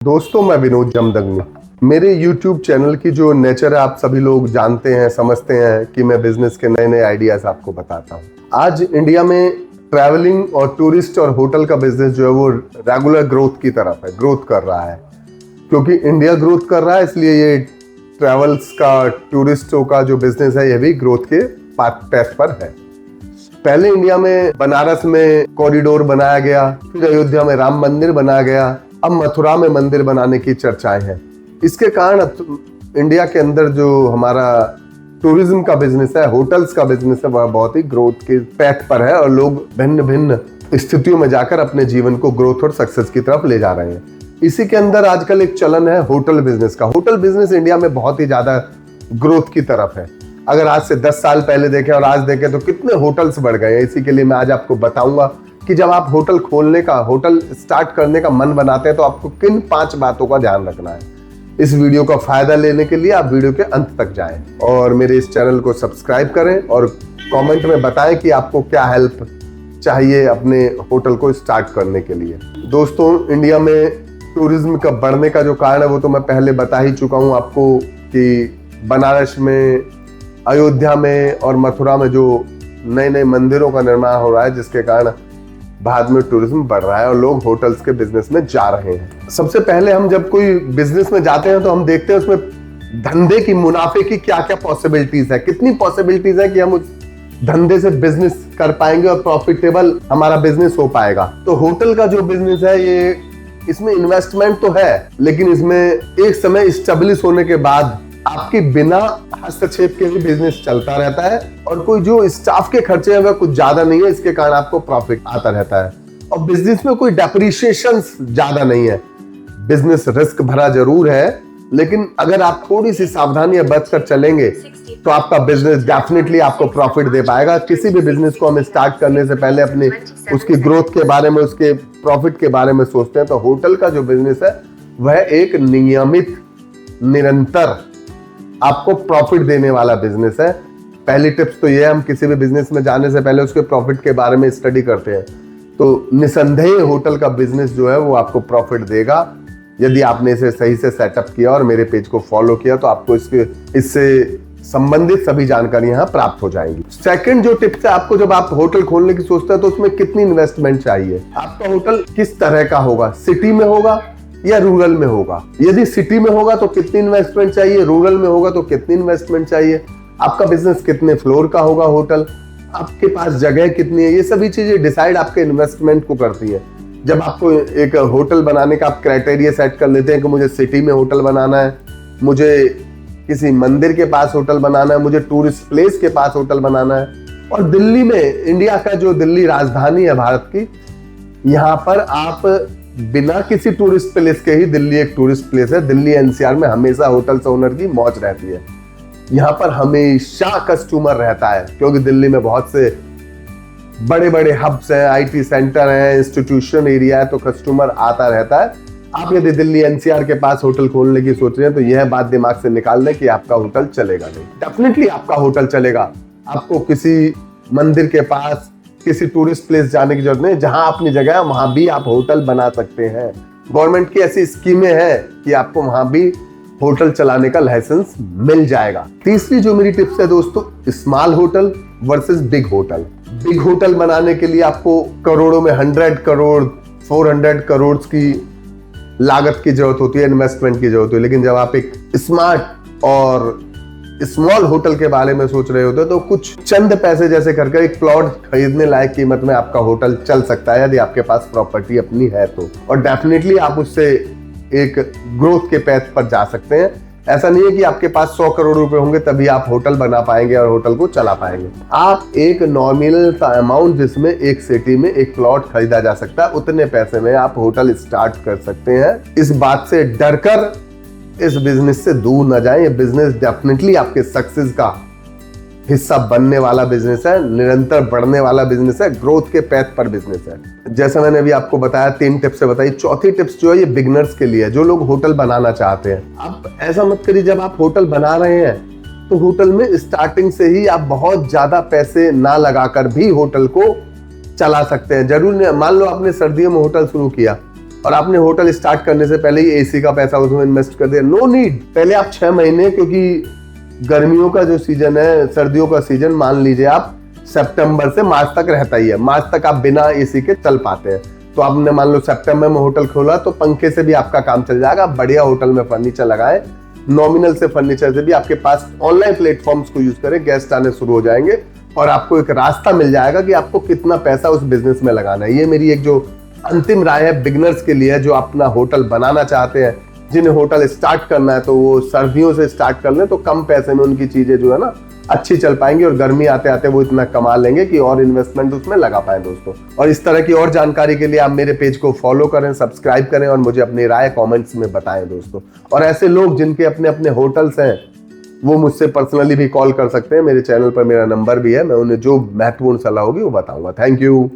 दोस्तों, मैं विनोद जमदग्नि। मेरे YouTube चैनल की जो नेचर है आप सभी लोग जानते हैं, समझते हैं कि मैं बिजनेस के नए नए आइडियाज आपको बताता हूँ। आज इंडिया में ट्रैवलिंग और टूरिस्ट और होटल का बिजनेस जो है वो रेगुलर ग्रोथ की तरफ है, ग्रोथ कर रहा है। क्योंकि इंडिया ग्रोथ कर रहा है इसलिए ये ट्रैवल्स का, टूरिस्टों का जो बिजनेस है ये भी ग्रोथ के पैथ पर है। पहले इंडिया में बनारस में कॉरिडोर बनाया गया, फिर अयोध्या में राम मंदिर बनाया गया, अब मथुरा में मंदिर बनाने की चर्चाएं हैं। इसके कारण इंडिया के अंदर जो हमारा टूरिज्म का बिजनेस है, होटल्स का बिजनेस है, वह बहुत ही ग्रोथ के पैथ पर है और लोग भिन्न भिन्न स्थितियों में जाकर अपने जीवन को ग्रोथ और सक्सेस की तरफ ले जा रहे हैं। इसी के अंदर आजकल एक चलन है होटल बिजनेस का। होटल बिजनेस इंडिया में बहुत ही ज्यादा ग्रोथ की तरफ है। अगर आज से 10 साल पहले देखें और आज देखें तो कितने होटल्स बढ़ गए हैं। इसी के लिए मैं आज आपको बताऊंगा कि जब आप होटल खोलने का, होटल स्टार्ट करने का मन बनाते हैं तो आपको किन 5 बातों का ध्यान रखना है। इस वीडियो का फायदा लेने के लिए आप वीडियो के अंत तक जाएं और मेरे इस चैनल को सब्सक्राइब करें और कमेंट में बताएं कि आपको क्या हेल्प चाहिए अपने होटल को स्टार्ट करने के लिए। दोस्तों, इंडिया में टूरिज्म का बढ़ने का जो कारण है वो तो मैं पहले बता ही चुका हूँ आपको कि बनारस में, अयोध्या में और मथुरा में जो नए नए मंदिरों का निर्माण हो रहा है, जिसके कारण भारत में टूरिज्म बढ़ रहा है और लोग होटल्स के बिजनेस में जा रहे हैं। सबसे पहले हम जब कोई बिजनेस में जाते हैं तो हम देखते हैं उसमें धंधे की, मुनाफे की क्या क्या पॉसिबिलिटीज है, कितनी पॉसिबिलिटीज है कि हम उस धंधे से बिजनेस कर पाएंगे और प्रॉफिटेबल हमारा बिजनेस हो पाएगा। तो होटल का जो बिजनेस है ये, इसमें इन्वेस्टमेंट तो है लेकिन इसमें एक समय स्टेब्लिश होने के बाद आपके बिना हस्तक्षेप के भी बिजनेस चलता रहता है और कोई जो स्टाफ के खर्चे हैं वह कुछ ज्यादा नहीं है। इसके कारण आपको प्रॉफिट आता रहता है और बिजनेस में कोई डेप्रिसिएशन ज्यादा नहीं है। बिजनेस रिस्क भरा जरूर है लेकिन अगर आप थोड़ी सी सावधानियां बरतकर चलेंगे तो आपका बिजनेस डेफिनेटली आपको प्रॉफिट दे पाएगा। किसी भी बिजनेस को हम स्टार्ट करने से पहले अपने उसकी ग्रोथ के बारे में, उसके प्रॉफिट के बारे में सोचते हैं। तो होटल का जो बिजनेस है वह एक नियमित, निरंतर आपको प्रॉफिट देने वाला बिजनेस है। पहली टिप्स तो ये है, हम किसी भी बिजनेस में जाने से पहले उसके प्रॉफिट के बारे में स्टडी करते हैं। तो निसंदेह होटल का बिजनेस जो है वो आपको प्रॉफिट देगा यदि आपने इसे सही से सेटअप किया और मेरे पेज को फॉलो किया तो आपको इससे संबंधित सभी जानकारियां यहाँ प्राप्त हो जाएंगी। सेकंड जो टिप्स है, आपको जब आप होटल खोलने की सोचते हैं तो उसमें कितनी इन्वेस्टमेंट चाहिए, आपका होटल किस तरह का होगा, सिटी में होगा या रूरल में होगा। यदि सिटी में होगा तो कितनी इन्वेस्टमेंट चाहिए, रूरल में होगा तो कितनी इन्वेस्टमेंट चाहिए, आपका बिजनेस कितने फ्लोर का होगा, होटल, आपके पास जगह कितनी है, ये सभी चीजें डिसाइड आपके इन्वेस्टमेंट को करती है। जब आपको एक होटल बनाने का आप क्राइटेरिया सेट कर लेते हैं कि मुझे सिटी में होटल बनाना है, मुझे किसी मंदिर के पास होटल बनाना है, मुझे टूरिस्ट प्लेस के पास होटल बनाना है और दिल्ली में, इंडिया का जो दिल्ली राजधानी है भारत की, यहाँ पर आप बिना किसी टूरिस्ट प्लेस के ही, दिल्ली एक टूरिस्ट प्लेस है, दिल्ली एनसीआर में हमेशा होटल्स ओनर की मौज रहती है। यहाँ पर हमेशा कस्टमर रहता है क्योंकि दिल्ली में बहुत से बड़े बड़े हब्स हैं, आईटी सेंटर हैं, इंस्टीट्यूशन एरिया है, तो कस्टमर आता रहता है। आप यदि दिल्ली एनसीआर के पास होटल खोलने की सोच रहे हैं तो यह बात दिमाग से निकाल दें कि आपका होटल चलेगा नहीं। डेफिनेटली आपका होटल चलेगा। आपको किसी मंदिर के पास, किसी टूरिस्ट प्लेस जाने की जरूरत नहीं। जहां अपनी जगह है वहां भी आप होटल बना सकते हैं। गवर्नमेंट की ऐसी स्कीमें हैं कि आपको वहां भी होटल चलाने का लाइसेंस मिल जाएगा। तीसरी जो मेरी टिप्स है दोस्तों, small hotel versus big hotel. Big hotel बनाने के लिए आपको करोड़ों में, 100 करोड़, 400 करोड़ की लागत की जरूरत होती है, इन्वेस्टमेंट की जरूरत है। लेकिन जब आप एक स्मार्ट और स्मॉल होटल के बारे में सोच रहे होते तो कुछ चंद पैसे जैसे करके एक प्लॉट खरीदने लायक कीमत में आपका होटल चल सकता है यदि आपके पास प्रॉपर्टी अपनी है तो। और डेफिनेटली आप उससे एक ग्रोथ के पैथ पर जा सकते हैं। ऐसा नहीं है कि आपके पास 100 करोड़ रुपए होंगे तभी आप होटल बना पाएंगे और होटल को चला पाएंगे। आप एक नॉमिनल सा अमाउंट जिसमें एक सिटी में एक प्लॉट खरीदा जा सकता है, उतने पैसे में आप होटल स्टार्ट कर सकते हैं। इस बात से डरकर इस बिजनेस से दूर न जाएं। ये बिजनेस डेफिनेटली आपके सक्सेस का हिस्सा बनने वाला बिजनेस है, निरंतर बढ़ने वाला बिजनेस है, ग्रोथ के पैथ पर बिजनेस है। जैसा मैंने अभी आपको बताया, 3 टिप्स बताई। चौथी टिप्स जो है ये बिगिनर्स के लिए है, जो लोग होटल बनाना चाहते हैं। आप ऐसा मत करिए, जब आप होटल बना रहे हैं तो होटल में स्टार्टिंग से ही आप बहुत ज्यादा पैसे ना लगाकर भी होटल को चला सकते हैं। जरूर नहीं, मान लो आपने सर्दियों में होटल शुरू किया और आपने होटल स्टार्ट करने से पहले ही एसी का पैसा उसमें इन्वेस्ट कर दिया, नो नीड। पहले आप 6 महीने, क्योंकि गर्मियों का जो सीजन है, सर्दियों का सीजन मान लीजिए आप सितंबर से मार्च तक रहता ही है, मार्च तक आप बिना एसी के चल पाते हैं। तो आपने मान लो सितंबर में होटल खोला तो पंखे से भी आपका काम चल जाएगा। बढ़िया होटल में फर्नीचर लगाएं, नॉमिनल से फर्नीचर से भी आपके पास ऑनलाइन प्लेटफॉर्म्स को यूज करें, गेस्ट आने शुरू हो जाएंगे और आपको एक रास्ता मिल जाएगा कि आपको कितना पैसा उस बिजनेस में लगाना है। ये मेरी एक जो अंतिम राय है बिगनर्स के लिए, जो अपना होटल बनाना चाहते हैं, जिन्हें होटल स्टार्ट करना है, तो वो सर्दियों से स्टार्ट कर लें, तो कम पैसे में उनकी चीजें जो है ना अच्छी चल पाएंगी और गर्मी आते आते वो इतना कमा लेंगे कि और इन्वेस्टमेंट उसमें लगा पाए दोस्तों। और इस तरह की और जानकारी के लिए आप मेरे पेज को फॉलो करें, सब्सक्राइब करें और मुझे अपनी राय कमेंट्स में बताएं दोस्तों। और ऐसे लोग जिनके अपने अपने होटल्स हैं वो मुझसे पर्सनली भी कॉल कर सकते हैं। मेरे चैनल पर मेरा नंबर भी है, मैं उन्हें जो महत्वपूर्ण सलाह होगी वो बताऊंगा। Thank you.